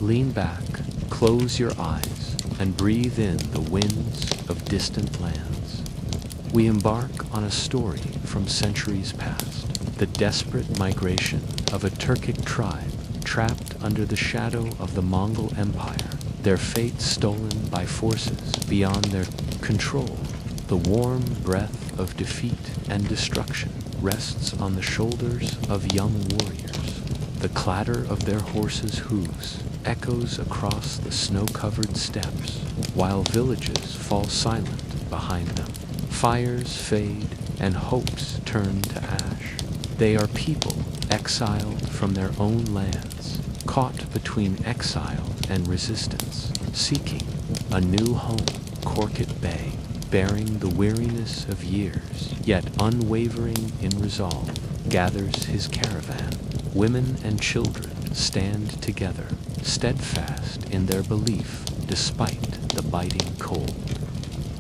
Lean back, close your eyes, and breathe in the winds of distant lands. We embark on a story from centuries past, the desperate migration of a Turkic tribe trapped under the shadow of the Mongol Empire, their fate stolen by forces beyond their control. The warm breath of defeat and destruction rests on the shoulders of young warriors. The clatter of their horses' hooves echoes across the snow-covered steppes, while villages fall silent behind them. Fires fade and hopes turn to ash. They are people exiled from their own lands, caught between exile and resistance, seeking a new home. Turkic Bey, bearing the weariness of years, yet unwavering in resolve, gathers his caravan. Women and children stand together, steadfast in their belief despite the biting cold.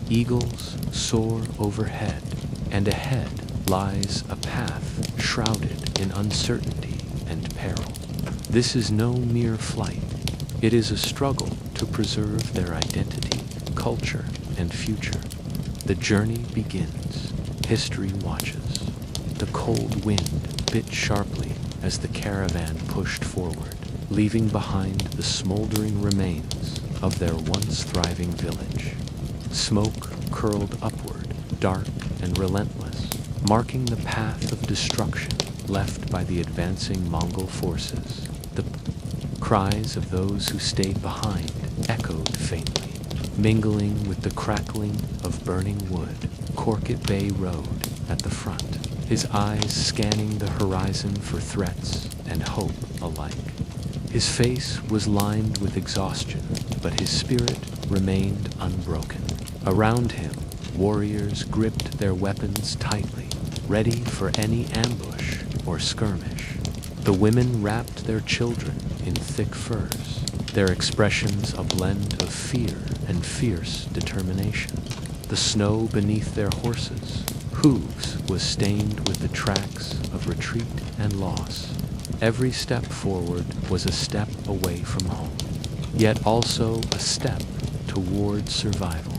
Eagles soar overhead, and ahead lies a path shrouded in uncertainty and peril. This is no mere flight. It is a struggle to preserve their identity, culture, and future. The journey begins. History watches. The cold wind bit sharply as the caravan pushed forward, leaving behind the smoldering remains of their once thriving village. Smoke curled upward, dark and relentless, marking the path of destruction left by the advancing Mongol forces. The cries of those who stayed behind echoed faintly, mingling with the crackling of burning wood. Turkic Bey rode at the front, his eyes scanning the horizon for threats and hope alike. His face was lined with exhaustion, but his spirit remained unbroken. Around him, warriors gripped their weapons tightly, ready for any ambush or skirmish. The women wrapped their children in thick furs, their expressions a blend of fear and fierce determination. The snow beneath their horses' hooves was stained with the tracks of retreat and loss. Every step forward was a step away from home, yet also a step toward survival.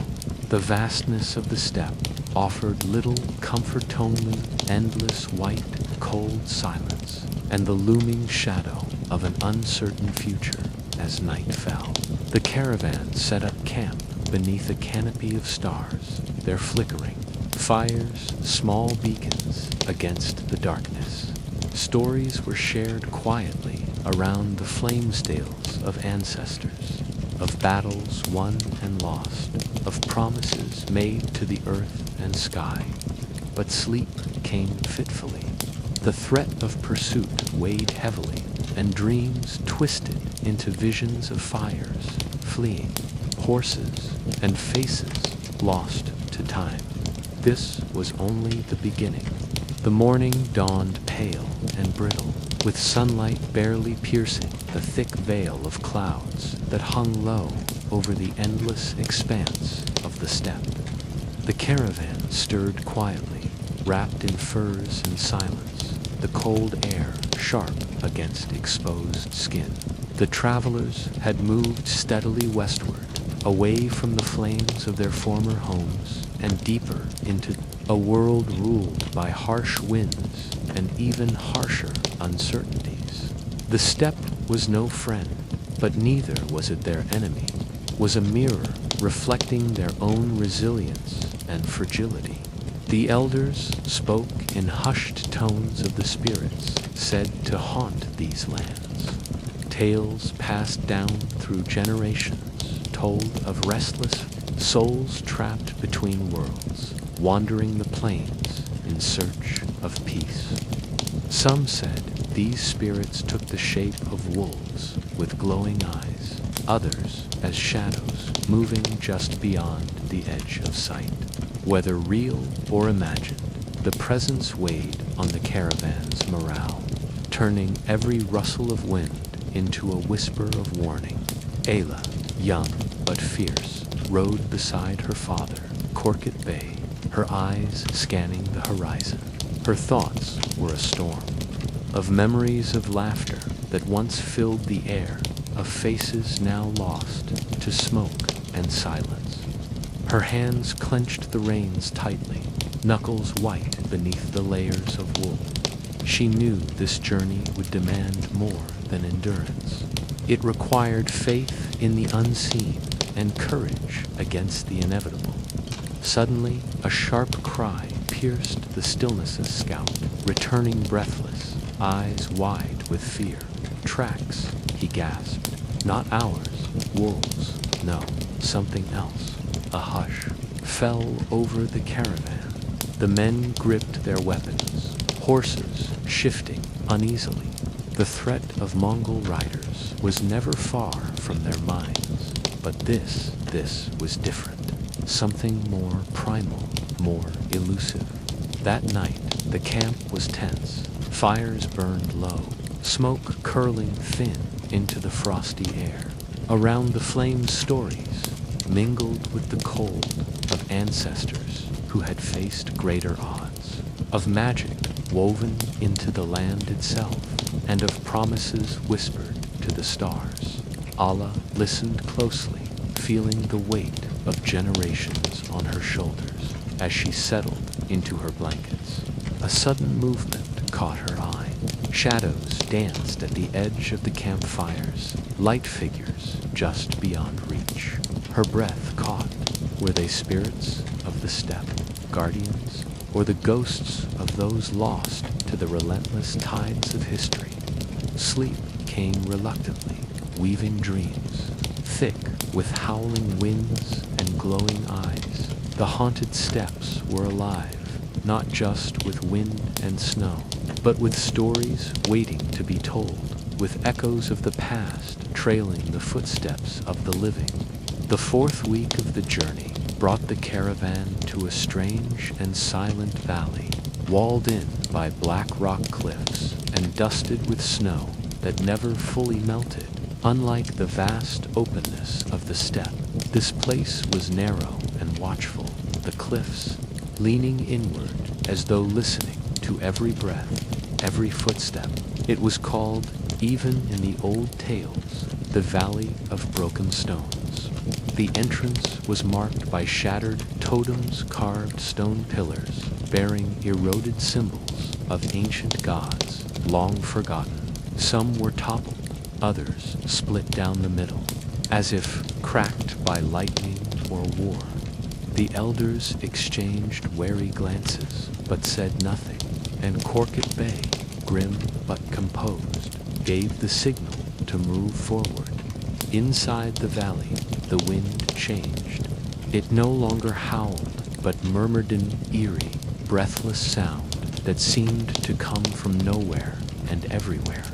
The vastness of the steppe offered little comfort, only endless white, cold silence, and the looming shadow of an uncertain future as night fell. The caravan set up camp beneath a canopy of stars, their flickering fires small beacons against the darkness. Stories were shared quietly around the flame stales of ancestors, of battles won and lost, of promises made to the earth and sky. But sleep came fitfully. The threat of pursuit weighed heavily, and dreams twisted into visions of fires, fleeing, horses, and faces lost to time. This was only the beginning. The morning dawned pale and brittle, with sunlight barely piercing the thick veil of clouds that hung low over the endless expanse of the steppe. The caravan stirred quietly, wrapped in furs and silence, the cold air sharp against exposed skin. The travelers had moved steadily westward, away from the flames of their former homes and deeper into a world ruled by harsh winds and even harsher uncertainties. The steppe was no friend, but neither was it their enemy, was a mirror reflecting their own resilience and fragility. The elders spoke in hushed tones of the spirits said to haunt these lands. Tales passed down through generations told of restless souls trapped between worlds, wandering the plains in search of peace. Some said these spirits took the shape of wolves with glowing eyes, others as shadows moving just beyond the edge of sight. Whether real or imagined, the presence weighed on the caravan's morale, turning every rustle of wind into a whisper of warning. Ayla, young but fierce, rode beside her father, Turkic Bey, her eyes scanning the horizon. Her thoughts were a storm of memories of laughter that once filled the air, of faces now lost to smoke and silence. Her hands clenched the reins tightly, knuckles white beneath the layers of wool. She knew this journey would demand more than endurance. It required faith in the unseen and courage against the inevitable. Suddenly, a sharp cry pierced the stillness's scout, returning breathless, eyes wide with fear. "Tracks," he gasped. "Not ours. Wolves. No, something else." A hush fell over the caravan. The men gripped their weapons, horses shifting uneasily. The threat of Mongol riders was never far from their minds, but this was different. Something more primal, more elusive. That night, the camp was tense. Fires burned low, smoke curling thin into the frosty air. Around the flames, stories mingled with the cold of ancestors who had faced greater odds, of magic woven into the land itself, and of promises whispered to the stars. Alla listened closely, feeling the weight of generations on her shoulders as she settled into her blankets. A sudden movement caught her eye. Shadows danced at the edge of the campfires, light figures just beyond reach. Her breath caught. Were they spirits of the steppe, guardians, or the ghosts of those lost to the relentless tides of history? Sleep came reluctantly, weaving dreams, thick with howling winds and glowing eyes. The haunted steppes were alive, not just with wind and snow, but with stories waiting to be told, with echoes of the past trailing the footsteps of the living. The fourth week of the journey brought the caravan to a strange and silent valley, walled in by black rock cliffs and dusted with snow that never fully melted. Unlike the vast openness of the steppe, this place was narrow and watchful, the cliffs leaning inward as though listening to every breath, every footstep. It was called, even in the old tales, the Valley of Broken Stones. The entrance was marked by shattered totems, carved stone pillars bearing eroded symbols of ancient gods long forgotten. Some were toppled, others split down the middle, as if cracked by lightning or war. The elders exchanged wary glances, but said nothing, and Corkit Bay, grim but composed, gave the signal to move forward. Inside the valley, the wind changed. It no longer howled, but murmured an eerie, breathless sound that seemed to come from nowhere and everywhere.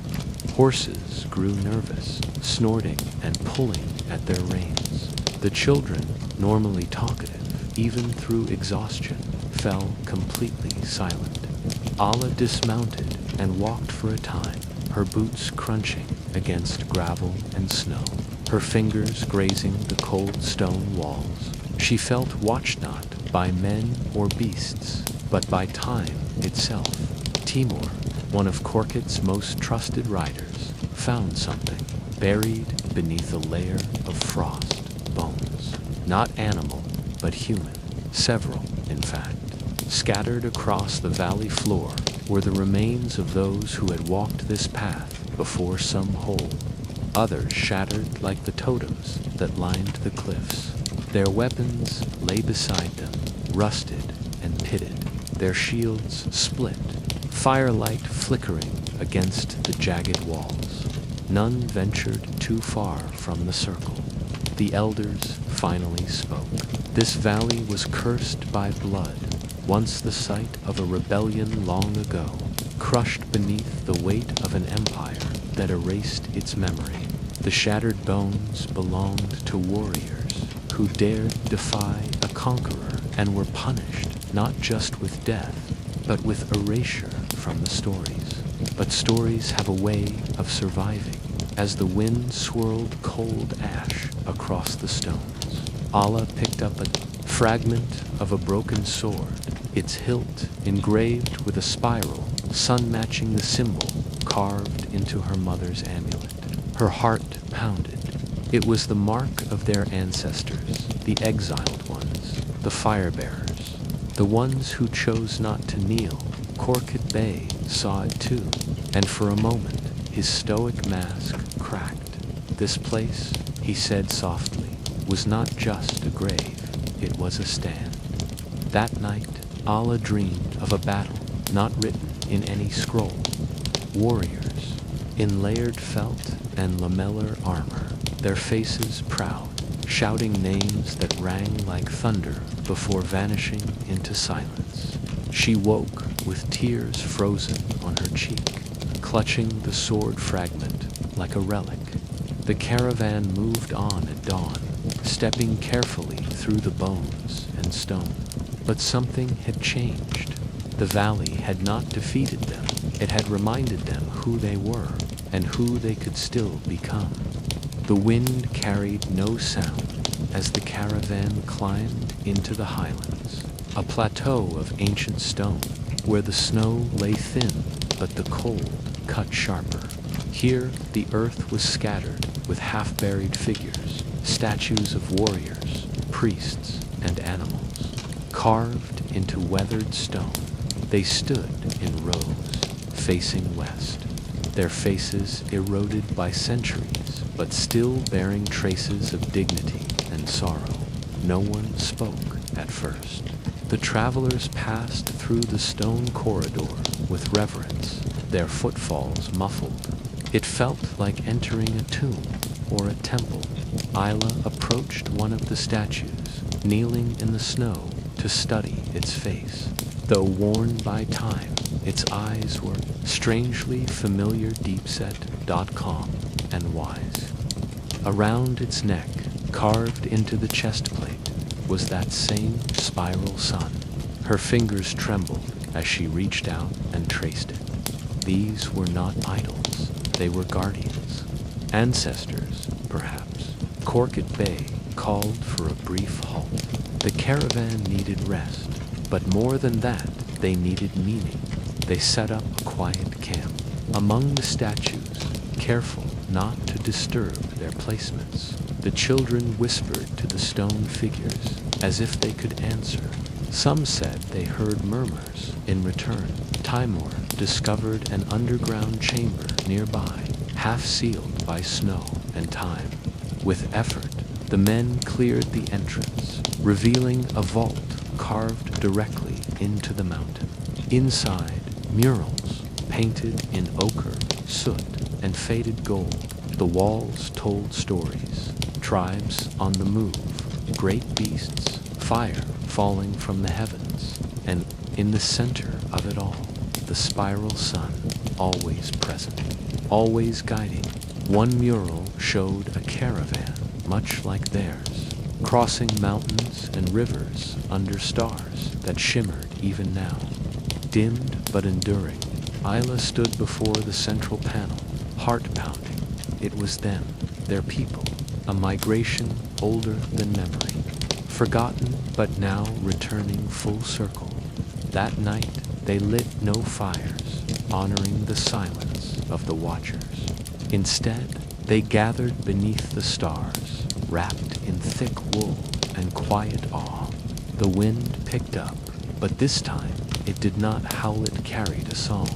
Horses grew nervous, snorting and pulling at their reins. The children, normally talkative, even through exhaustion, fell completely silent. Alla dismounted and walked for a time, her boots crunching against gravel and snow, her fingers grazing the cold stone walls. She felt watched not by men or beasts, but by time itself. Timur, one of Corkit's most trusted riders, found something buried beneath a layer of frost bones. Not animal, but human. Several, in fact. Scattered across the valley floor were the remains of those who had walked this path before some hole. Others shattered like the totems that lined the cliffs. Their weapons lay beside them, rusted and pitted, their shields split, firelight flickering against the jagged walls. None ventured too far from the circle. The elders finally spoke. This valley was cursed by blood, once the site of a rebellion long ago, crushed beneath the weight of an empire that erased its memory. The shattered bones belonged to warriors who dared defy a conqueror and were punished not just with death, but with erasure from the stories. But stories have a way of surviving. As the wind swirled cold ash across the stones, Alla picked up a fragment of a broken sword, its hilt engraved with a spiral, sun matching the symbol carved into her mother's amulet. Her heart pounded. It was the mark of their ancestors, the exiled ones, the fire-bearers, the ones who chose not to kneel. Korkut Bey saw it too, and for a moment his stoic mask cracked. This place, he said softly, was not just a grave, it was a stand. That night, Allah dreamed of a battle not written in any scroll. Warriors, in layered felt and lamellar armor, their faces proud, shouting names that rang like thunder before vanishing into silence. She woke with tears frozen on her cheek, clutching the sword fragment like a relic. The caravan moved on at dawn, stepping carefully through the bones and stone. But something had changed. The valley had not defeated them. It had reminded them who they were and who they could still become. The wind carried no sound as the caravan climbed into the highlands, a plateau of ancient stone where the snow lay thin but the cold cut sharper. Here the earth was scattered with half-buried figures, statues of warriors, priests, and animals, carved into weathered stone. They stood in rows, facing west, their faces eroded by centuries, but still bearing traces of dignity and sorrow. No one spoke at first. The travelers passed through the stone corridor with reverence, their footfalls muffled. It felt like entering a tomb or a temple. Isla approached one of the statues, kneeling in the snow to study its face. Though worn by time, its eyes were strangely familiar, deep-set, calm, and wise. Around its neck, carved into the chest plate, was that same spiral sun. Her fingers trembled as she reached out and traced it. These were not idols, they were guardians. Ancestors, perhaps. Korkut Bey called for a brief halt. The caravan needed rest, but more than that, they needed meaning. They set up a quiet camp among the statues, careful not to disturb their placements. The children whispered to the stone figures as if they could answer. Some said they heard murmurs. In return, Timur discovered an underground chamber nearby, half sealed by snow and time. With effort, the men cleared the entrance, revealing a vault carved directly into the mountain. Inside, murals painted in ochre, soot, and faded gold. The walls told stories, tribes on the move, great beasts, fire falling from the heavens, and in the center of it all, the spiral sun, always present, always guiding. One mural showed a caravan, much like theirs, crossing mountains and rivers under stars that shimmered even now. Dimmed but enduring, Isla stood before the central panel, heart-pounding. It was them, their people, a migration older than memory, forgotten but now returning full circle. That night, they lit no fires, honoring the silence of the watchers. Instead, they gathered beneath the stars, wrapped in thick wool and quiet awe. The wind picked up, but this time it did not howl, it carried a song.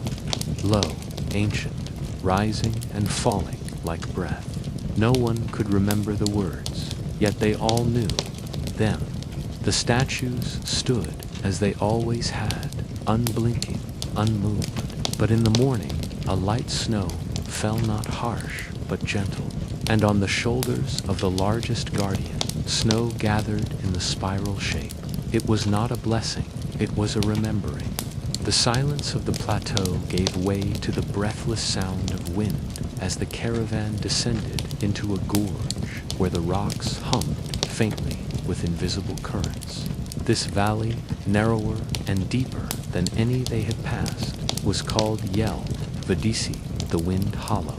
Low, ancient, rising and falling like breath. No one could remember the words, yet they all knew them. The statues stood as they always had, unblinking, unmoved. But in the morning, a light snow fell not harsh, but gentle, and on the shoulders of the largest guardian, snow gathered in the spiral shape. It was not a blessing, it was a remembering. The silence of the plateau gave way to the breathless sound of wind as the caravan descended into a gorge where the rocks hummed faintly with invisible currents. This valley, narrower and deeper than any they had passed, was called Yel Vidisi, the wind hollow.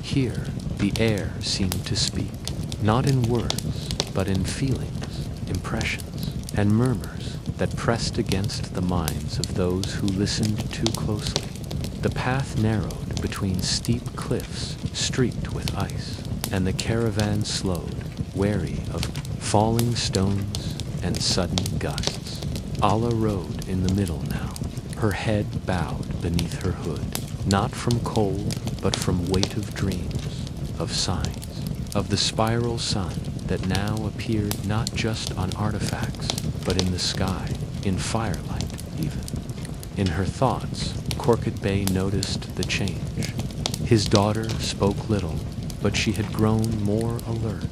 Here, the air seemed to speak, not in words, but in feelings, impressions, and murmurs that pressed against the minds of those who listened too closely. The path narrowed between steep cliffs streaked with ice, and the caravan slowed, wary of falling stones and sudden gusts. Allah rode in the middle now, her head bowed beneath her hood, not from cold, but from weight of dreams, of signs, of the spiral sun that now appeared not just on artifacts, but in the sky, in firelight even. In her thoughts, Korkut Bey noticed the change. His daughter spoke little, but she had grown more alert.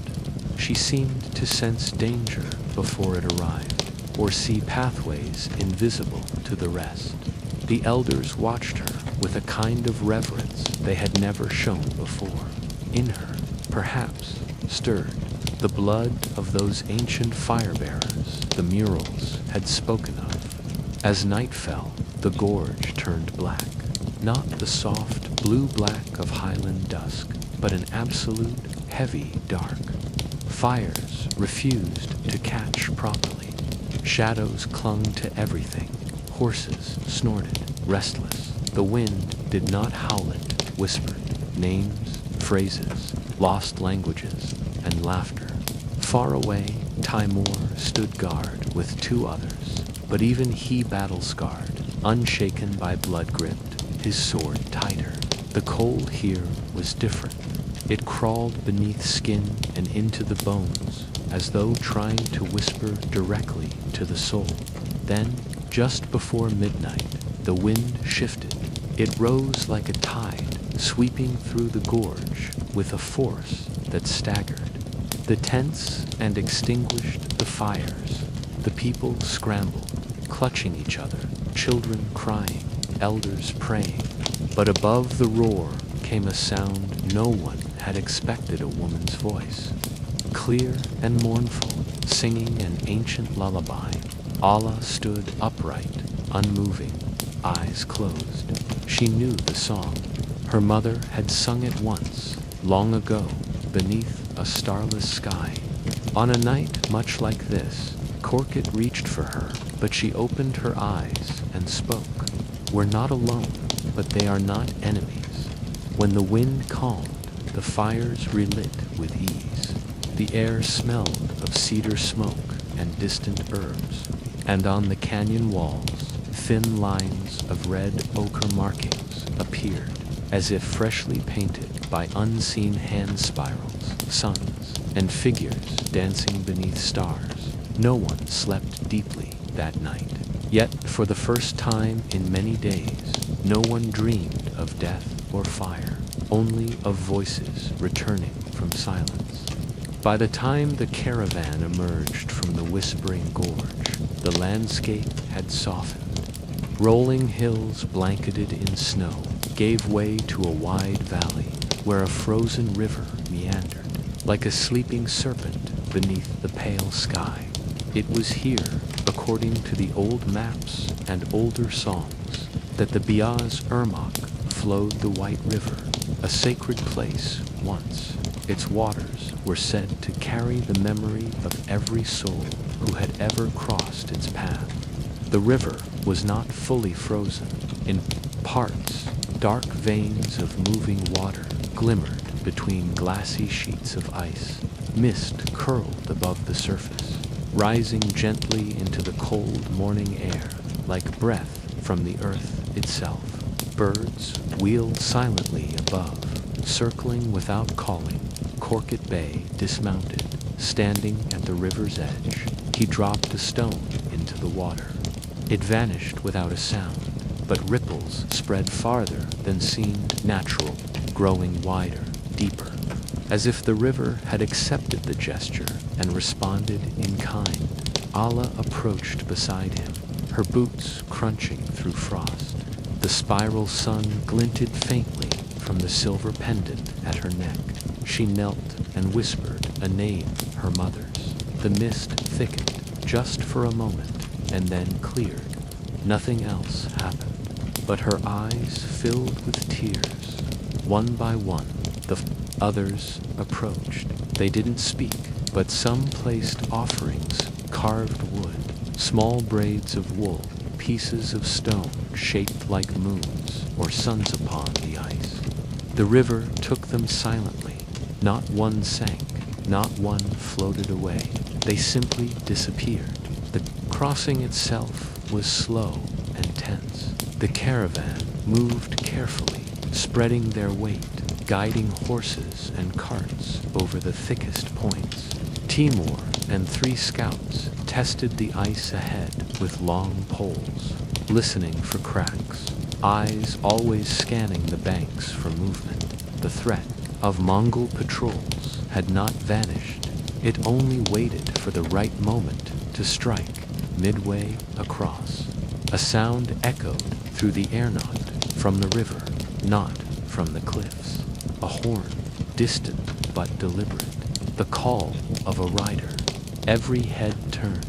She seemed to sense danger before it arrived, or see pathways invisible to the rest. The elders watched her with a kind of reverence they had never shown before. In her, perhaps, stirred the blood of those ancient fire-bearers the murals had spoken of. As night fell, the gorge turned black, not the soft blue-black of highland dusk, but an absolute heavy dark. Fires refused to catch properly. Shadows clung to everything. Horses snorted, restless. The wind did not howl it, whispered names, phrases, lost languages, and laughter. Far away, Timur stood guard with two others, but even he battle-scarred, unshaken by blood gripped, his sword tighter. The cold here was different. It crawled beneath skin and into the bones, as though trying to whisper directly to the soul. Then, just before midnight, the wind shifted. It rose like a tide, sweeping through the gorge with a force that staggered. The tents and extinguished the fires. The people scrambled, clutching each other, children crying, elders praying. But above the roar came a sound no one had expected a woman's voice. Clear and mournful, singing an ancient lullaby. Allah stood upright, unmoving, eyes closed. She knew the song. Her mother had sung it once, long ago, beneath a starless sky. On a night much like this, Korkut reached for her, but she opened her eyes and spoke. We're not alone, but they are not enemies. When the wind calmed, the fires relit with ease. The air smelled of cedar smoke and distant herbs, and on the canyon walls, thin lines of red ochre markings appeared, as if freshly painted by unseen hand spirals, suns, and figures dancing beneath stars. No one slept deeply that night. Yet, for the first time in many days, no one dreamed of death or fire, only of voices returning from silence. By the time the caravan emerged from the whispering gorge, the landscape had softened. Rolling hills blanketed in snow gave way to a wide valley where a frozen river meandered, like a sleeping serpent beneath the pale sky. It was here, according to the old maps and older songs, that the Biaz Irmak flowed the White River, a sacred place once. Its waters were said to carry the memory of every soul who had ever crossed its path. The river was not fully frozen. In parts, dark veins of moving water glimmered between glassy sheets of ice. Mist curled above the surface, rising gently into the cold morning air like breath from the earth itself. Birds wheeled silently above, circling without calling. Korkut Bey dismounted, standing at the river's edge. He dropped a stone into the water. It vanished without a sound, but ripples spread farther than seemed natural, growing wider, deeper, as if the river had accepted the gesture and responded in kind. Allah approached beside him, her boots crunching through frost. The spiral sun glinted faintly from the silver pendant at her neck. She knelt and whispered a name, her mother's. The mist thickened just for a moment and then cleared. Nothing else happened, but her eyes filled with tears. One by one, the others approached. They didn't speak, but some placed offerings, carved wood, small braids of wool, pieces of stone shaped like moons or suns upon the ice. The river took them silently. Not one sank, not one floated away. They simply disappeared. The crossing itself was slow and tense. The caravan moved carefully, spreading their weight, guiding horses and carts over the thickest points. Timur and 3 scouts tested the ice ahead with long poles, listening for cracks, eyes always scanning the banks for movement. The threat of Mongol patrols had not vanished. It only waited for the right moment to strike midway across. A sound echoed through the air, not from the river, not from the cliffs. A horn, distant but deliberate. The call of a rider. Every head turned.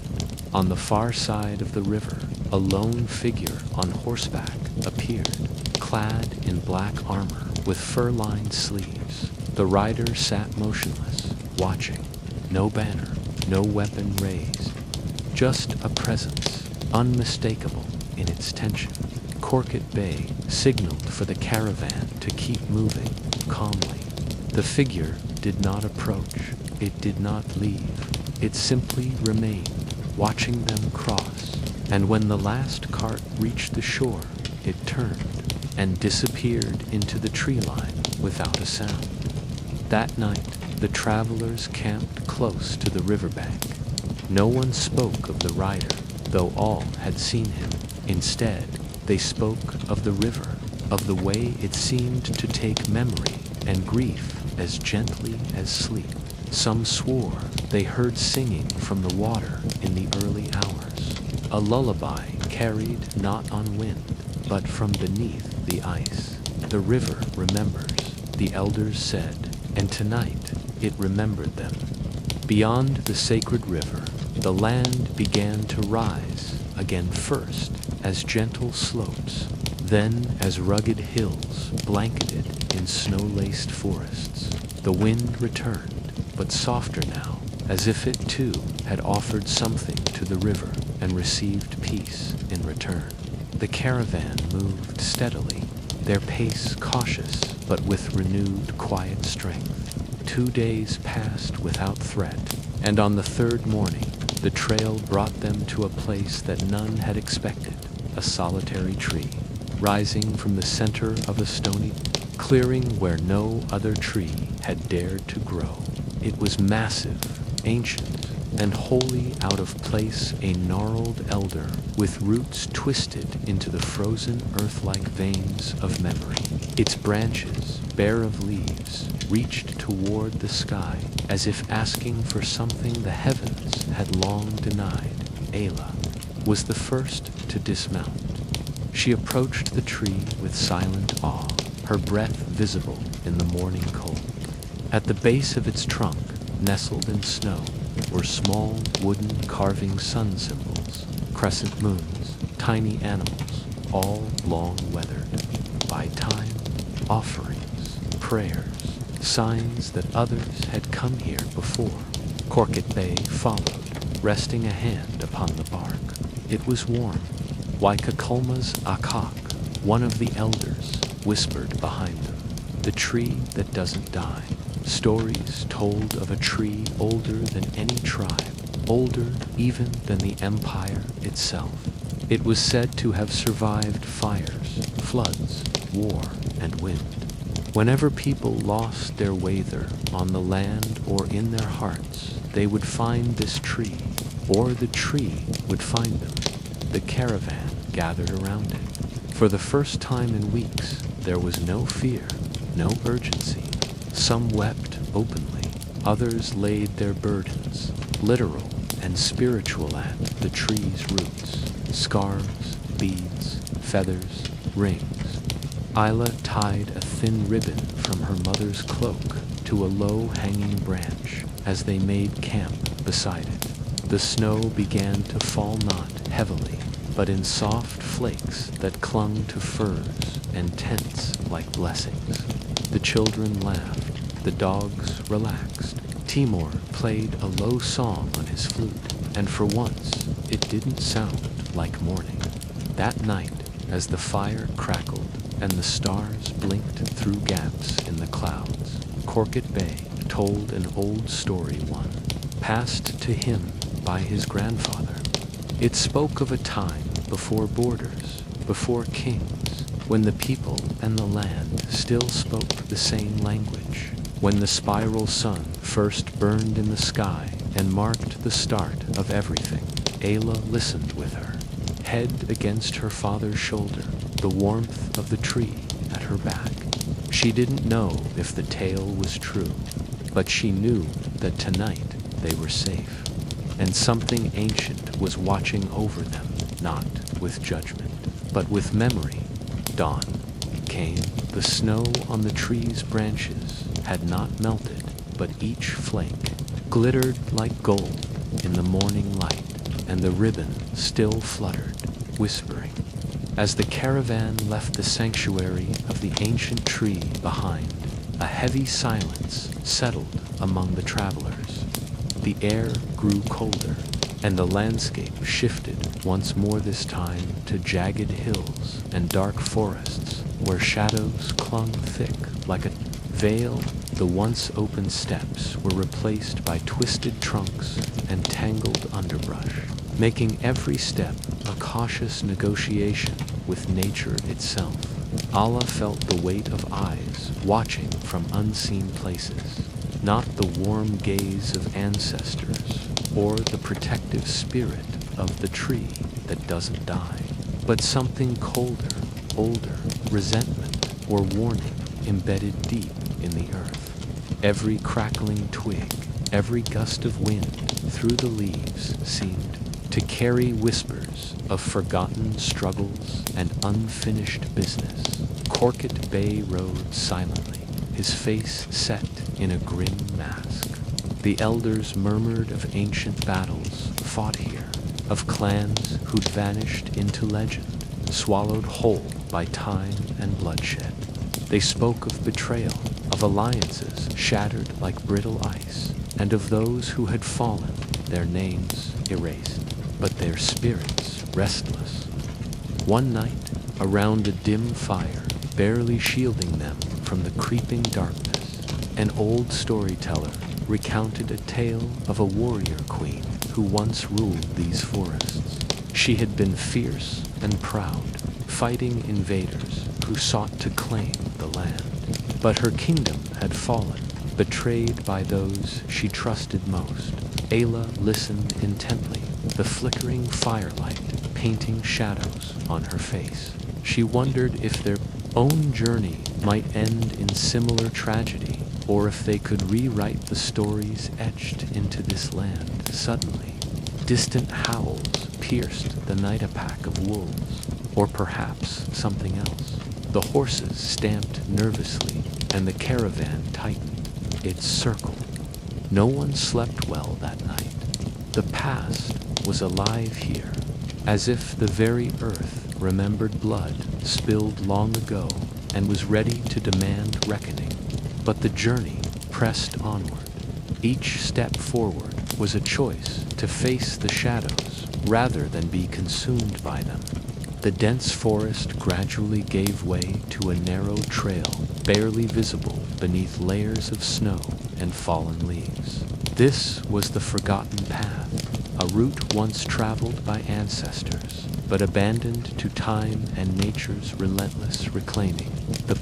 On the far side of the river, a lone figure on horseback appeared, clad in black armor with fur-lined sleeves. The rider sat motionless, watching. No banner, no weapon raised. Just a presence, unmistakable in its tension. Turkic Bey signaled for the caravan to keep moving calmly. The figure did not approach. It did not leave. It simply remained, watching them cross. And when the last cart reached the shore, it turned and disappeared into the tree line without a sound. That night, the travelers camped close to the riverbank. No one spoke of the rider, though all had seen him. Instead, they spoke of the river, of the way it seemed to take memory and grief as gently as sleep. Some swore they heard singing from the water in the early hours, a lullaby carried not on wind, but from beneath the ice. The river remembers, the elders said, and tonight it remembered them. Beyond the sacred river, the land began to rise again, first as gentle slopes, then as rugged hills blanketed in snow-laced forests. The wind returned, but softer now, as if it too had offered something to the river and received peace in return. The caravan moved steadily, their pace cautious, but with renewed quiet strength. 2 days passed without threat, and on the 3rd morning, the trail brought them to a place that none had expected, a solitary tree, rising from the center of a stony clearing where no other tree had dared to grow. It was massive, ancient, and wholly out of place, a gnarled elder with roots twisted into the frozen earth-like veins of memory. Its branches, bare of leaves, reached toward the sky as if asking for something the heavens had long denied. Ayla was the first to dismount. She approached the tree with silent awe, her breath visible in the morning cold. At the base of its trunk, nestled in snow, were small wooden carving sun symbols, crescent moons, tiny animals, all long weathered by time, offerings, prayers, signs that others had come here before. Turkic Bey followed, resting a hand upon the bark. It was warm. Waikakolma's Akak, one of the elders, whispered behind them. The tree that doesn't die. Stories told of a tree older than any tribe, older even than the empire itself. It was said to have survived fires, floods, war, and wind. Whenever people lost their waither on the land or in their hearts, they would find this tree, or the tree would find them. The caravan gathered around it. For the first time in weeks, there was no fear, no urgency. Some wept openly, others laid their burdens, literal and spiritual, at the tree's roots. Scarves, beads, feathers, rings. Ayla tied a thin ribbon from her mother's cloak to a low-hanging branch as they made camp beside it. The snow began to fall not heavily, but in soft flakes that clung to furs and tents like blessings. The children laughed, the dogs relaxed. Timur played a low song on his flute, and for once it didn't sound like morning. That night, as the fire crackled, and the stars blinked through gaps in the clouds. Korkut Bey told an old story one, passed to him by his grandfather. It spoke of a time before borders, before kings, when the people and the land still spoke the same language, when the spiral sun first burned in the sky and marked the start of everything. Ayla listened with her, head against her father's shoulder, the warmth of the tree at her back. She didn't know if the tale was true, but she knew that tonight they were safe, and something ancient was watching over them, not with judgment, but with memory. Dawn came. The snow on the tree's branches had not melted, but each flake glittered like gold in the morning light, and the ribbon still fluttered, whispering. As the caravan left the sanctuary of the ancient tree behind, a heavy silence settled among the travelers. The air grew colder, and the landscape shifted once more, this time to jagged hills and dark forests where shadows clung thick like a veil. The once open steppes were replaced by twisted trunks and tangled underbrush, making every step a cautious negotiation with nature itself. Allah felt the weight of eyes watching from unseen places, not the warm gaze of ancestors or the protective spirit of the tree that doesn't die, but something colder, older, resentment or warning embedded deep in the earth. Every crackling twig, every gust of wind through the leaves seemed to carry whispers of forgotten struggles and unfinished business. Korkut Bey rode silently, his face set in a grim mask. The elders murmured of ancient battles fought here, of clans who'd vanished into legend, swallowed whole by time and bloodshed. They spoke of betrayal, of alliances shattered like brittle ice, and of those who had fallen, their names erased, but their spirits restless. One night, around a dim fire, barely shielding them from the creeping darkness, an old storyteller recounted a tale of a warrior queen who once ruled these forests. She had been fierce and proud, fighting invaders who sought to claim the land. But her kingdom had fallen, betrayed by those she trusted most. Ayla listened intently, the flickering firelight painting shadows on her face. She wondered if their own journey might end in similar tragedy, or if they could rewrite the stories etched into this land. Suddenly, distant howls pierced the night, a pack of wolves, or perhaps something else. The horses stamped nervously, and the caravan tightened. It circled. No one slept well that night. The past was alive here, as if the very earth remembered blood spilled long ago and was ready to demand reckoning. But the journey pressed onward. Each step forward was a choice to face the shadows rather than be consumed by them. The dense forest gradually gave way to a narrow trail, barely visible beneath layers of snow and fallen leaves. This was the forgotten path, a route once traveled by ancestors, but abandoned to time and nature's relentless reclaiming. The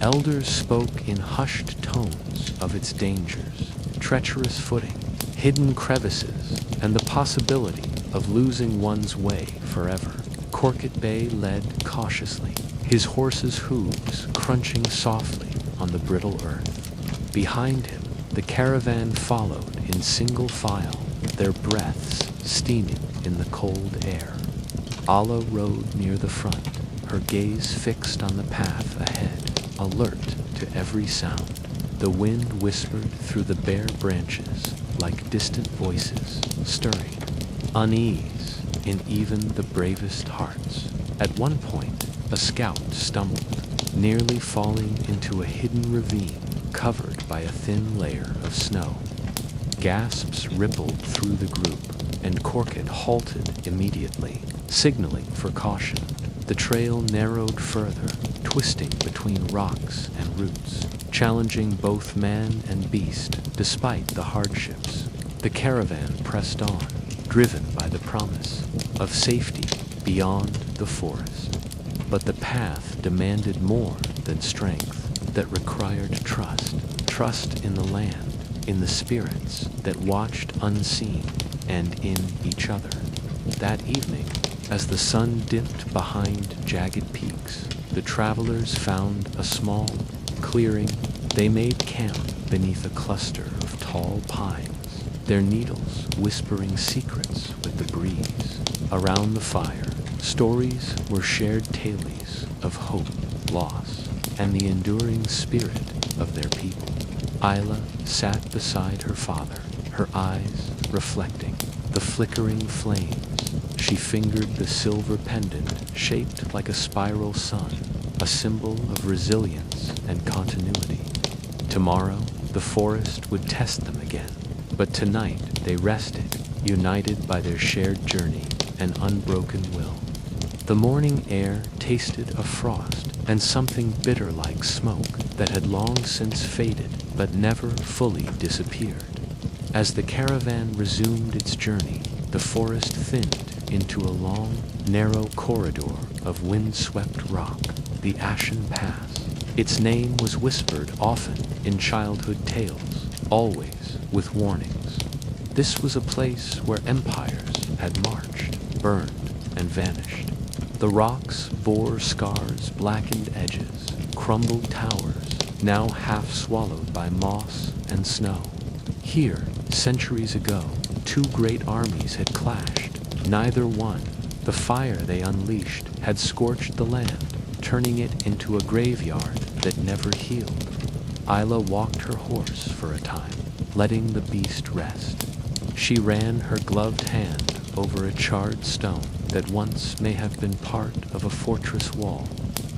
elders spoke in hushed tones of its dangers, treacherous footing, hidden crevices, and the possibility of losing one's way forever. Korkut Bey led cautiously, his horse's hooves crunching softly on the brittle earth. Behind him, the caravan followed in single file, their breaths steaming in the cold air. Allah rode near the front, her gaze fixed on the path ahead, alert to every sound. The wind whispered through the bare branches like distant voices, stirring unease in even the bravest hearts. At one point, a scout stumbled, nearly falling into a hidden ravine covered by a thin layer of snow. Gasps rippled through the group, and Korkut halted immediately, signaling for caution. The trail narrowed further, twisting between rocks and roots, challenging both man and beast despite the hardships. The caravan pressed on, driven by the promise of safety beyond the forest. But the path demanded more than strength, that required trust in the land, in the spirits that watched unseen, and in each other. That evening, as the sun dipped behind jagged peaks, the travelers found a small clearing. They made camp beneath a cluster of tall pines, their needles whispering secrets with the breeze. Around the fire, stories were shared tales of hope, loss, and the enduring spirit of their people. Isla sat beside her father, her eyes reflecting the flickering flames. She fingered the silver pendant shaped like a spiral sun, a symbol of resilience and continuity. Tomorrow, the forest would test them again, but tonight they rested, united by their shared journey and unbroken will. The morning air tasted of frost and something bitter like smoke that had long since faded but never fully disappeared. As the caravan resumed its journey, the forest thinned into a long, narrow corridor of wind-swept rock, the Ashen Pass. Its name was whispered often in childhood tales, always with warnings. This was a place where empires had marched, burned, and vanished. The rocks bore scars, blackened edges, crumbled towers, now half swallowed by moss and snow. Here, centuries ago, two great armies had clashed. Neither won. The fire they unleashed had scorched the land, turning it into a graveyard that never healed. Isla walked her horse for a time, letting the beast rest. She ran her gloved hand over a charred stone that once may have been part of a fortress wall.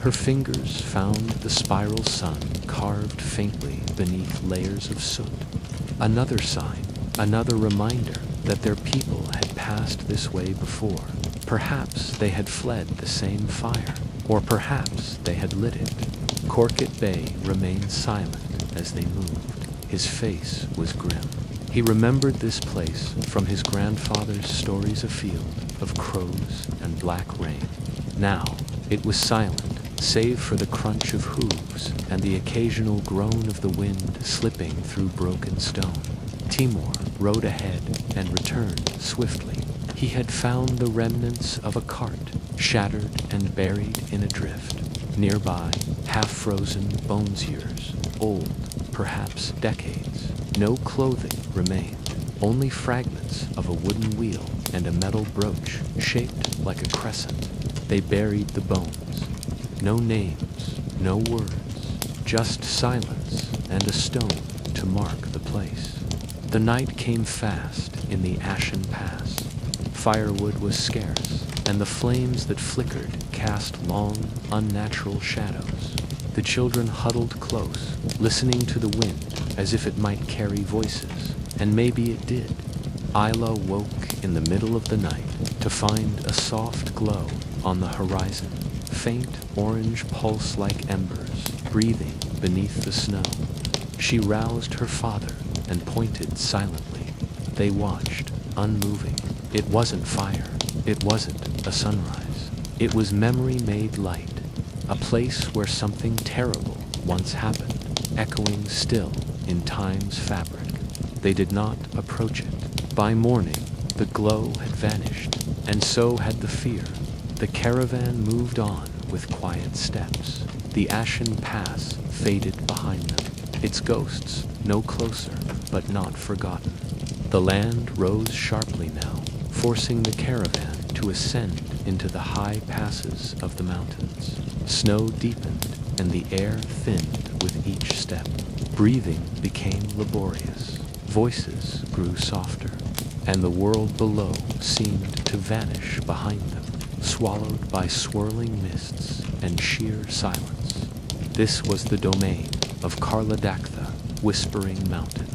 Her fingers found the spiral sun carved faintly beneath layers of soot. Another sign, another reminder that their people had passed this way before. Perhaps they had fled the same fire, or perhaps they had lit it. Corkit Bey remained silent as they moved. His face was grim. He remembered this place from his grandfather's stories afield of crows and black rain. Now it was silent, save for the crunch of hooves and the occasional groan of the wind slipping through broken stone. Timur rode ahead and returned swiftly. He had found the remnants of a cart, shattered and buried in a drift. Nearby, half-frozen bones ears, old, perhaps decades. No clothing remained, only fragments of a wooden wheel and a metal brooch shaped like a crescent. They buried the bones. No names, no words, just silence and a stone to mark the place. The night came fast in the Ashen Pass. Firewood was scarce, and the flames that flickered cast long, unnatural shadows. The children huddled close, listening to the wind as if it might carry voices, and maybe it did. Isla woke in the middle of the night to find a soft glow on the horizon, faint orange pulse-like embers breathing beneath the snow. She roused her father and pointed silently. They watched, unmoving. It wasn't fire. It wasn't a sunrise. It was memory made light, a place where something terrible once happened, echoing still in time's fabric. They did not approach it. By morning, the glow had vanished, and so had the fear. The caravan moved on with quiet steps. The Ashen Pass faded behind them, its ghosts no closer, but not forgotten. The land rose sharply now, forcing the caravan to ascend into the high passes of the mountains. Snow deepened, and the air thinned with each step. Breathing became laborious. Voices grew softer, and the world below seemed to vanish behind them, swallowed by swirling mists and sheer silence. This was the domain of Karladaktha, Whispering Mountain.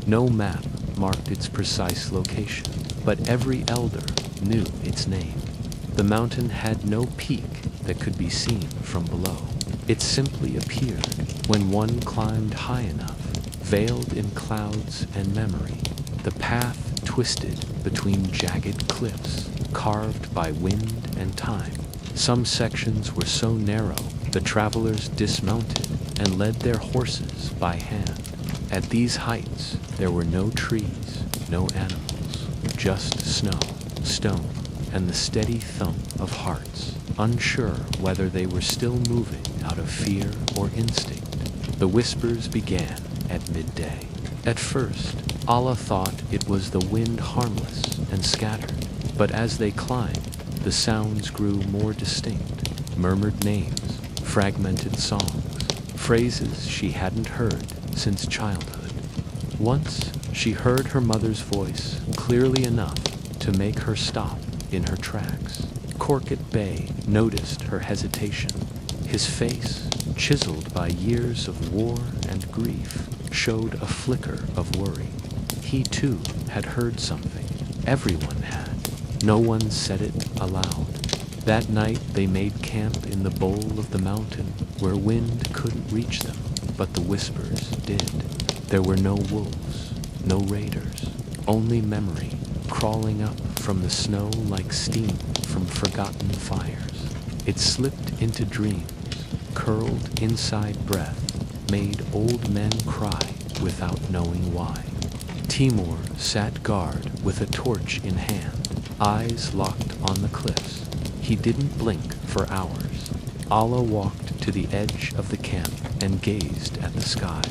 No map marked its precise location, but every elder knew its name. The mountain had no peak that could be seen from below. It simply appeared when one climbed high enough, veiled in clouds and memory. The path twisted between jagged cliffs, carved by wind and time. Some sections were so narrow, the travelers dismounted and led their horses by hand. At these heights, there were no trees, no animals, just snow, stone, and the steady thump of hearts, unsure whether they were still moving out of fear or instinct. The whispers began at midday. At first, Allah thought it was the wind, harmless and scattered, but as they climbed, the sounds grew more distinct. Murmured names, fragmented songs, phrases she hadn't heard since childhood. Once, she heard her mother's voice clearly enough to make her stop in her tracks. Korkut Bey noticed her hesitation. His face, chiseled by years of war and grief, showed a flicker of worry. He too had heard something. Everyone had. No one said it aloud. That night they made camp in the bowl of the mountain where wind couldn't reach them, but the whispers did. There were no wolves, no raiders, only memory crawling up from the snow like steam from forgotten fires. It slipped into dreams, curled inside breath, made old men cry without knowing why. Timur sat guard with a torch in hand, eyes locked on the cliffs. He didn't blink for hours. Allah walked to the edge of the camp and gazed at the sky.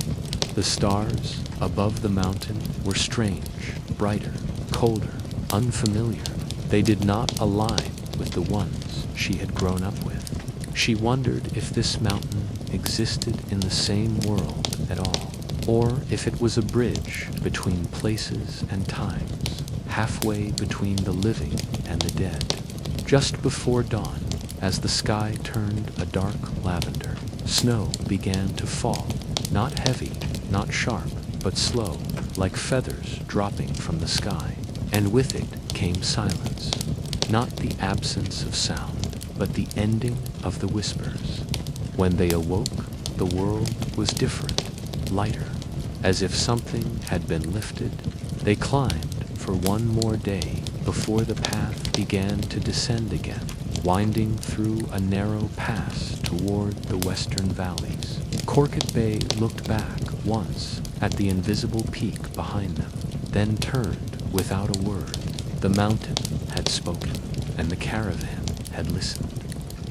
The stars above the mountain were strange, brighter, colder, unfamiliar. They did not align with the ones she had grown up with. She wondered if this mountain existed in the same world at all, or if it was a bridge between places and times, halfway between the living and the dead. Just before dawn, as the sky turned a dark lavender, snow began to fall, not heavy, not sharp, but slow, like feathers dropping from the sky. And with it came silence, not the absence of sound, but the ending of the whispers. When they awoke, the world was different, lighter, as if something had been lifted. They climbed for one more day before the path began to descend again, winding through a narrow pass toward the western valleys. Korkut Bey looked back once at the invisible peak behind them, then turned without a word. The mountain had spoken, and the caravan had listened.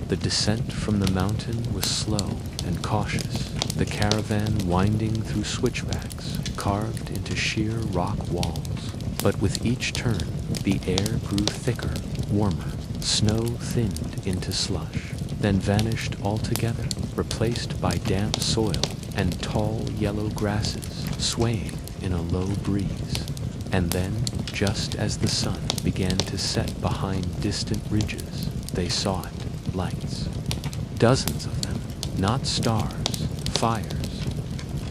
The descent from the mountain was slow and cautious, the caravan winding through switchbacks carved into sheer rock walls. But with each turn, the air grew thicker, warmer. Snow thinned into slush, then vanished altogether, replaced by damp soil and tall yellow grasses swaying in a low breeze. And then, just as the sun began to set behind distant ridges, they saw it, lights. Dozens of them, not stars, fires.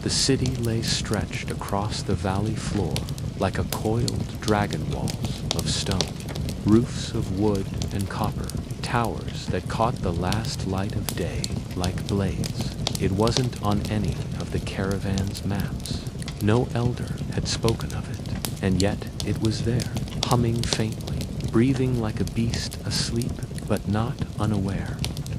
The city lay stretched across the valley floor like a coiled dragon walls of stone. Roofs of wood and copper, towers that caught the last light of day like blades. It wasn't on any of the caravan's maps. No elder had spoken of it, and yet it was there, humming faintly, breathing like a beast asleep, but not unaware.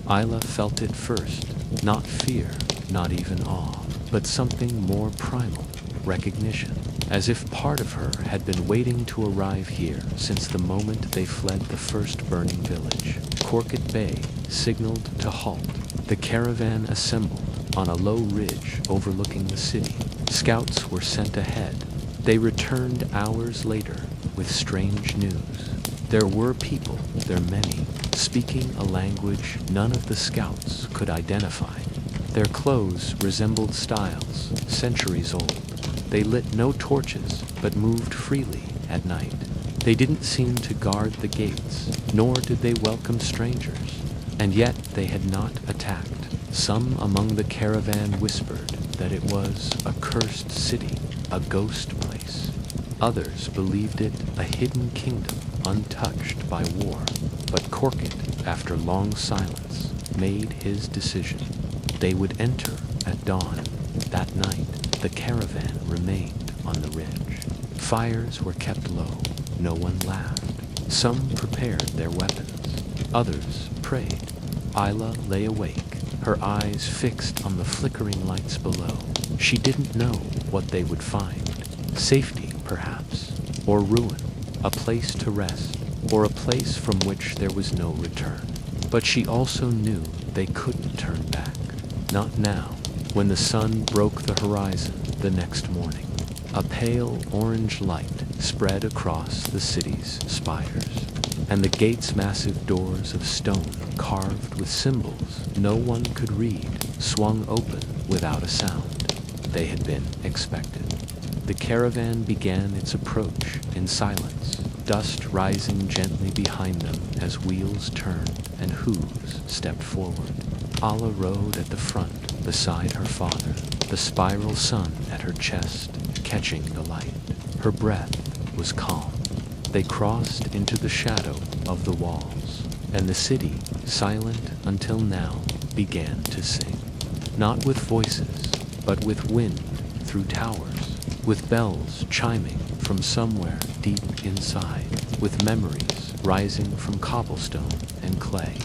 Isla felt it first, not fear, not even awe, but something more primal, recognition, as if part of her had been waiting to arrive here since the moment they fled the first burning village. Korkut Bey signaled to halt. The caravan assembled on a low ridge overlooking the city. Scouts were sent ahead. They returned hours later with strange news. There were people, there many, speaking a language none of the scouts could identify. Their clothes resembled styles centuries old. They lit no torches, but moved freely at night. They didn't seem to guard the gates, nor did they welcome strangers. And yet they had not attacked. Some among the caravan whispered that it was a cursed city, a ghost place. Others believed it a hidden kingdom, untouched by war. But Korkut, after long silence, made his decision. They would enter at dawn. That night, the caravan remained on the ridge. Fires were kept low. No one laughed. Some prepared their weapons. Others prayed. Isla lay awake, her eyes fixed on the flickering lights below. She didn't know what they would find. Safety, perhaps, or ruin, a place to rest, or a place from which there was no return. But she also knew they couldn't turn back. Not now, when the sun broke the horizon the next morning. A pale orange light spread across the city's spires, and the gate's massive doors of stone carved with symbols no one could read swung open without a sound. They had been expected. The caravan began its approach in silence, dust rising gently behind them as wheels turned and hooves stepped forward. Ala rode at the front beside her father, the spiral sun at her chest catching the light. Her breath was calm. They crossed into the shadow of the walls, and the city, silent until now, began to sing. Not with voices, but with wind through towers, with bells chiming from somewhere deep inside, with memories rising from cobblestone and clay.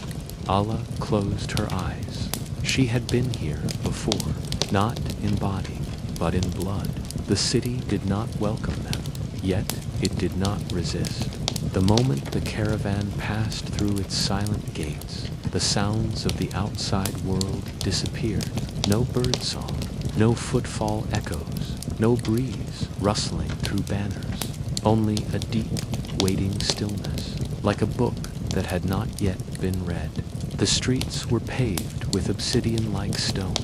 Ala closed her eyes. She had been here before, not in body, but in blood. The city did not welcome them, yet it did not resist. The moment the caravan passed through its silent gates, the sounds of the outside world disappeared. No birdsong, no footfall echoes, no breeze rustling through banners, only a deep, waiting stillness, like a book that had not yet been read. The streets were paved with obsidian-like stone,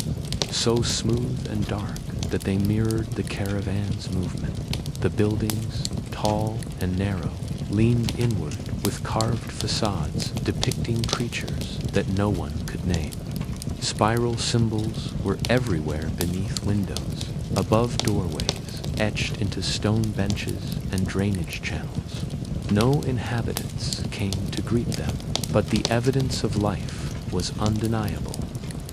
so smooth and dark that they mirrored the caravan's movement. The buildings, tall and narrow, leaned inward with carved facades depicting creatures that no one could name. Spiral symbols were everywhere beneath windows, above doorways, etched into stone benches and drainage channels. No inhabitants came to greet them, but the evidence of life was undeniable.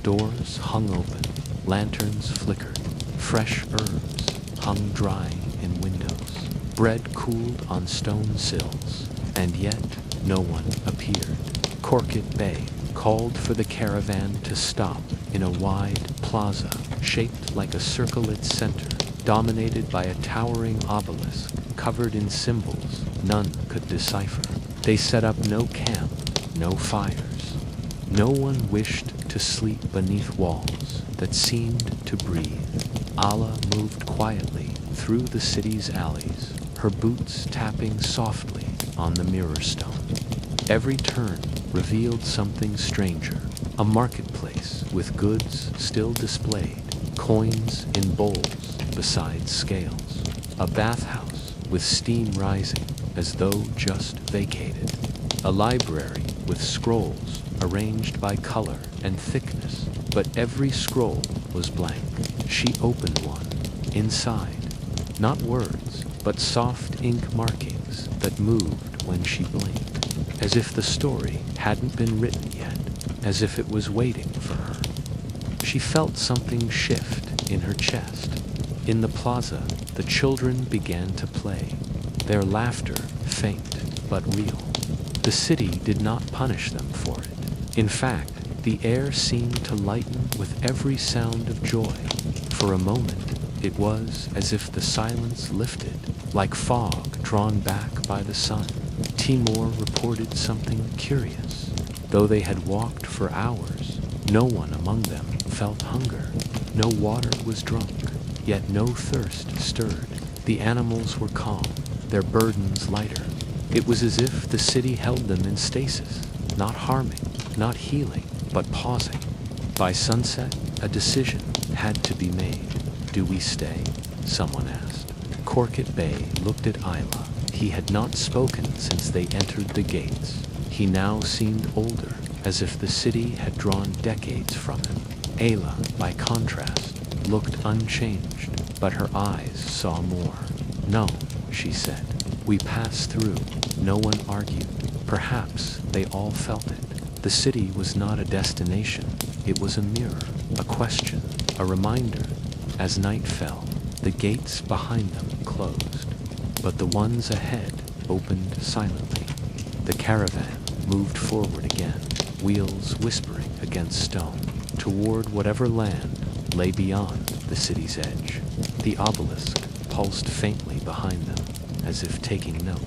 Doors hung open, lanterns flickered, fresh herbs hung dry in windows, bread cooled on stone sills, and yet no one appeared. Turkic Bey called for the caravan to stop in a wide plaza shaped like a circle its center, dominated by a towering obelisk covered in symbols none could decipher. They set up no camp, no fires. No one wished to sleep beneath walls that seemed to breathe. Ala moved quietly through the city's alleys, her boots tapping softly on the mirror stone. Every turn revealed something stranger, a marketplace with goods still displayed, coins in bowls beside scales, a bathhouse with steam rising as though just vacated, a library with scrolls arranged by color and thickness, but every scroll was blank. She opened one. Inside, not words, but soft ink markings that moved when she blinked, as if the story hadn't been written yet, as if it was waiting for her. She felt something shift in her chest. In the plaza, the children began to play, their laughter faint but real. The city did not punish them for it. In fact, the air seemed to lighten with every sound of joy. For a moment, it was as if the silence lifted, like fog drawn back by the sun. Timur reported something curious. Though they had walked for hours, no one among them felt hunger. No water was drunk, yet no thirst stirred. The animals were calm, their burdens lighter. It was as if the city held them in stasis, not harming, not healing, but pausing. By sunset, a decision had to be made. Do we stay? Someone asked. Turkic Bey looked at Isla. He had not spoken since they entered the gates. He now seemed older, as if the city had drawn decades from him. Ayla, by contrast, looked unchanged, but her eyes saw more. No, she said. We passed through. No one argued. Perhaps they all felt it. The city was not a destination. It was a mirror. a question, a reminder. As night fell, the gates behind them closed, but the ones ahead opened silently. The caravan moved forward again, wheels whispering against stone, toward whatever land lay beyond the city's edge. The obelisk pulsed faintly behind them, as if taking note.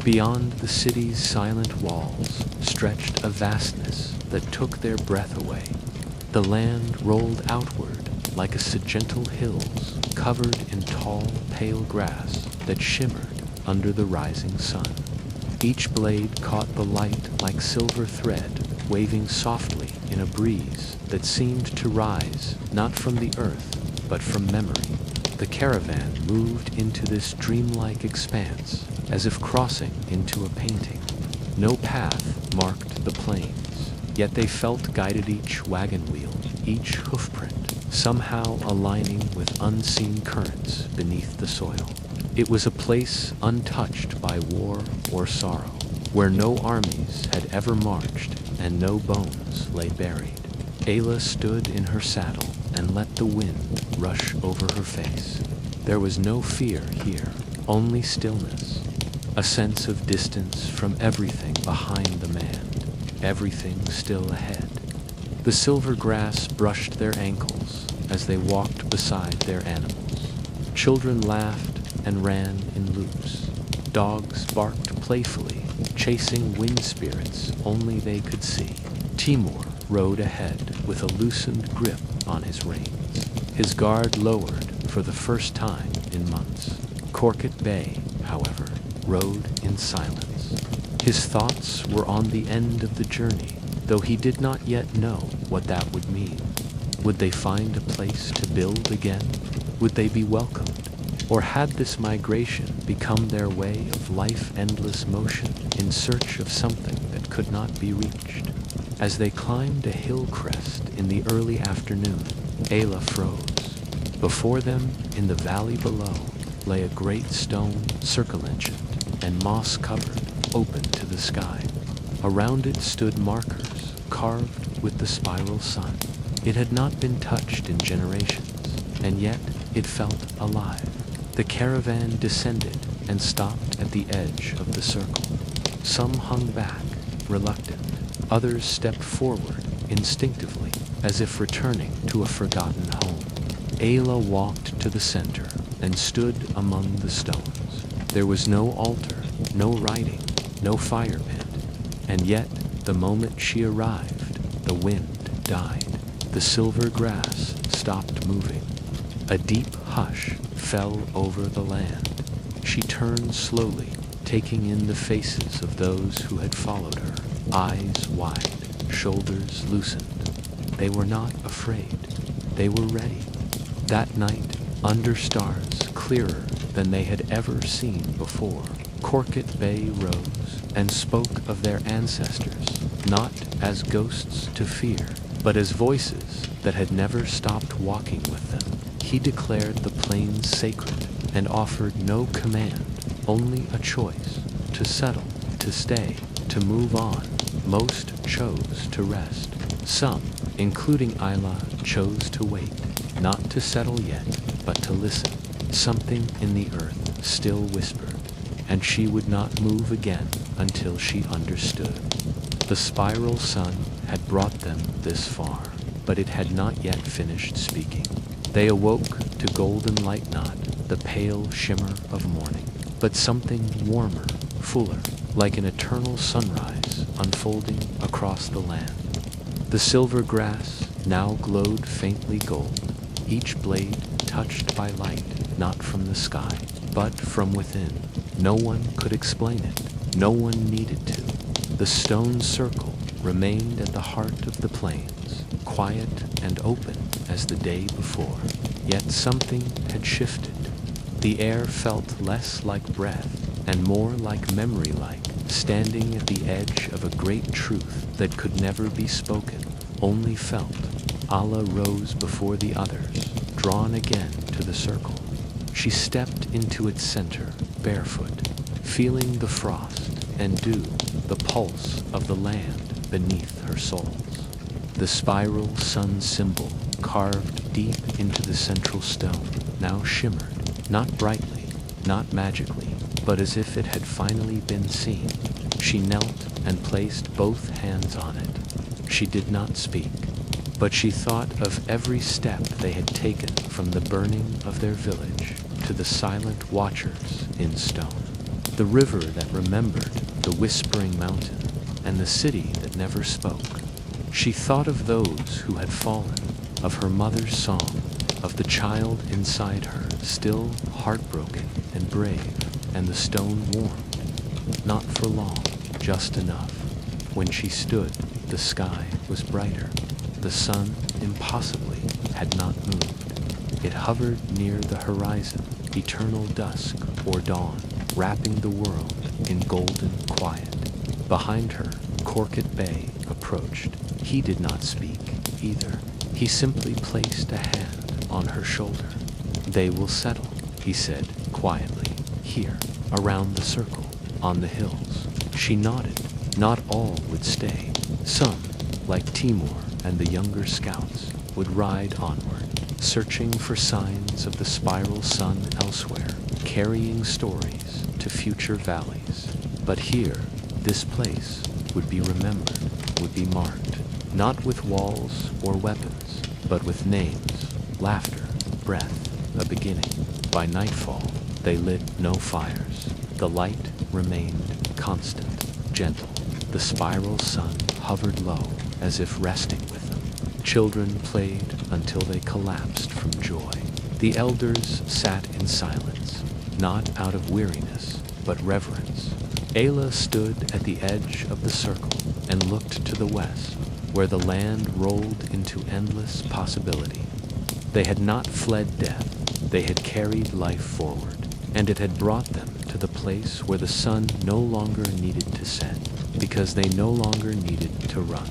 Beyond the city's silent walls stretched a vastness that took their breath away. The land rolled outward like a gentle hills covered in tall, pale grass that shimmered under the rising sun. Each blade caught the light like silver thread, waving softly in a breeze that seemed to rise not from the earth, but from memory. The caravan moved into this dreamlike expanse, as if crossing into a painting. No path marked the plains, yet they felt guided, each wagon wheel, each hoofprint, somehow aligning with unseen currents beneath the soil. It was a place untouched by war or sorrow, where no armies had ever marched and no bones lay buried. Ayla stood in her saddle and let the wind rush over her face. There was no fear here, only stillness, a sense of distance from everything behind the man, everything still ahead. The silver grass brushed their ankles as they walked beside their animals. Children laughed and ran in loops. Dogs barked playfully, chasing wind spirits only they could see. Timur rode ahead with a loosened grip on his reins, his guard lowered for the first time in months. Korkut Bey, however, rode in silence. His thoughts were on the end of the journey, though he did not yet know what that would mean. Would they find a place to build again? Would they be welcomed? Or had this migration become their way of life-endless motion in search of something that could not be reached? As they climbed a hill crest in the early afternoon, Ayla froze. Before them, in the valley below, lay a great stone circle-engined and moss-covered, open to the sky. Around it stood markers carved with the spiral sun. It had not been touched in generations, and yet it felt alive. The caravan descended and stopped at the edge of the circle. Some hung back, reluctant. Others stepped forward, instinctively, as if returning to a forgotten home. Ayla walked to the center and stood among the stones. There was no altar, no writing, no fire pit. And yet, the moment she arrived, the wind died. The silver grass stopped moving. A deep hush fell over the land. She turned slowly, taking in the faces of those who had followed her, eyes wide, shoulders loosened. They were not afraid. They were ready. That night, under stars clearer than they had ever seen before, Korkut Bey rose and spoke of their ancestors, not as ghosts to fear, but as voices that had never stopped walking with them. He declared the plains sacred and offered no command, only a choice, to settle, to stay, to move on. Most chose to rest. Some, including Ayla, chose to wait, not to settle yet, but to listen. Something in the earth still whispered, and she would not move again until she understood. The spiral sun had brought them this far, but it had not yet finished speaking. They awoke to golden light, not the pale shimmer of morning, but something warmer, fuller, like an eternal sunrise unfolding across the land. The silver grass now glowed faintly gold, each blade touched by light, not from the sky, but from within. No one could explain it. No one needed to. The stone circle remained at the heart of the plains, quiet and open as the day before. Yet something had shifted. The air felt less like breath and more like memory, like standing at the edge of a great truth that could never be spoken, only felt. Ayla rose before the others, drawn again to the circle. She stepped into its center, barefoot, feeling the frost and dew, the pulse of the land beneath her soles. The spiral sun symbol, carved deep into the central stone, now shimmered, not brightly, not magically, but as if it had finally been seen. She knelt and placed both hands on it. She did not speak, but she thought of every step they had taken from the burning of their village to the silent watchers in stone. The river that remembered, the whispering mountain, and the city that never spoke. She thought of those who had fallen, of her mother's song, of the child inside her, still heartbroken and brave, and the stone warmed. Not for long, just enough. When she stood, the sky was brighter. The sun, impossibly, had not moved. It hovered near the horizon, eternal dusk or dawn, wrapping the world in golden quiet. Behind her, Corket Bay approached. He did not speak, either. He simply placed a hand on her shoulder. "They will settle," he said quietly, "here, around the circle, on the hills." She nodded. Not all would stay. Some, like Timur and the younger scouts, would ride onward, searching for signs of the spiral sun elsewhere, carrying stories to future valleys. But here, this place, would be remembered, would be marked, not with walls or weapons, but with names, laughter, breath, a beginning. By nightfall, they lit no fires. The light remained constant, gentle. The spiral sun hovered low, as if resting with them. Children played until they collapsed from joy. The elders sat in silence, not out of weariness, but reverence. Ayla stood at the edge of the circle and looked to the west, where the land rolled into endless possibility. They had not fled death, they had carried life forward, and it had brought them to the place where the sun no longer needed to set, because they no longer needed to run.